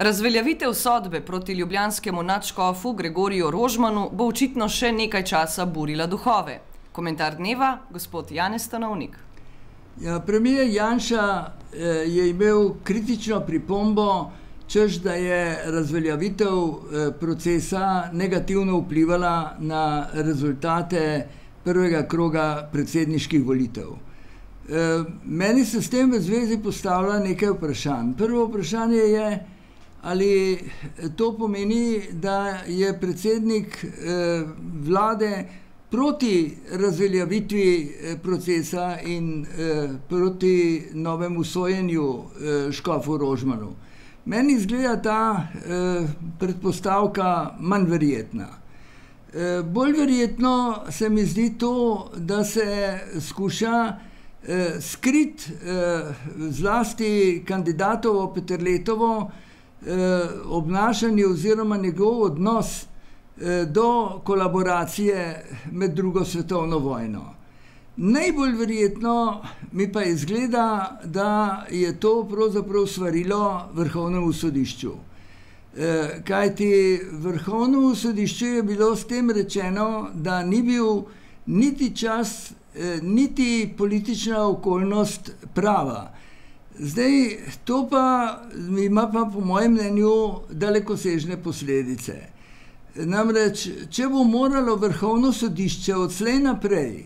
Razveljavitev sodbe proti ljubljanskemu nadškofu Gregoriju Rožmanu bo očitno še nekaj časa burila duhove. Komentar dneva, gospod Janez Stanovnik. Premier Janša je imel kritično pripombo, češ da je razveljavitev procesa negativno vplivala na rezultate prvega kroga predsedniških volitev. Meni se s tem v zvezi postavlja nekaj vprašanj. Prvo vprašanje je, ali to pomeni, da je predsednik vlade proti razveljavitvi procesa in proti novemu sojenju škofu Rožmanu. Meni izgleda ta predpostavka manj verjetna. Bolj verjetno se mi zdi to, da se skuša skriti zlasti kandidatovo Peterletovo obnašanje oziroma njegov odnos do kolaboracije med drugo svetovno vojno. Najbolj verjetno mi pa izgleda, da je to pravzaprav svarilo Vrhovnemu sodišču. Kajti Vrhovnemu sodišču je bilo s tem rečeno, da ni bil niti čas, niti politična okoljnost prava. Zdaj, to pa ima pa po mojem mnenju dalekosežne posledice. Namreč, če bo moralo Vrhovno sodišče odslej naprej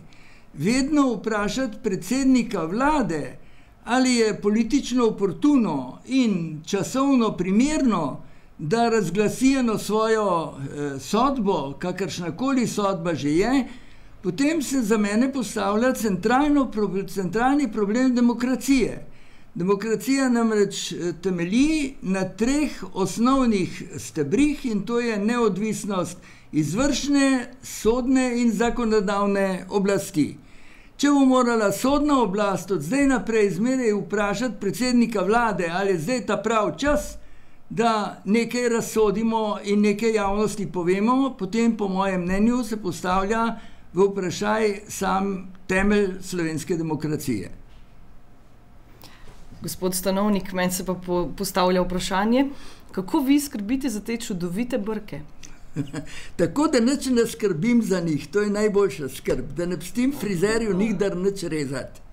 vedno vprašati predsednika vlade, ali je politično oportuno in časovno primerno, da razglasi eno svojo sodbo, kakršnakoli sodba že je, potem se za mene postavlja centralni problem demokracije. Demokracija namreč temelji na treh osnovnih stebrih in to je neodvisnost izvršne, sodne in zakonodavne oblasti. Če bo morala sodna oblast od zdaj naprej zmeraj vprašati predsednika vlade, ali je zdaj ta prav čas, da nekaj razsodimo in nekaj javnosti povemo, potem po mojem mnenju se postavlja v vprašaj sam temelj slovenske demokracije. Gospod Stanovnik, meni se pa postavlja vprašanje, kako vi skrbite za te čudovite brke? Tako, da nič ne skrbim za njih, to je najboljša skrb, da ne pustim frizerju nikdar nič rezati.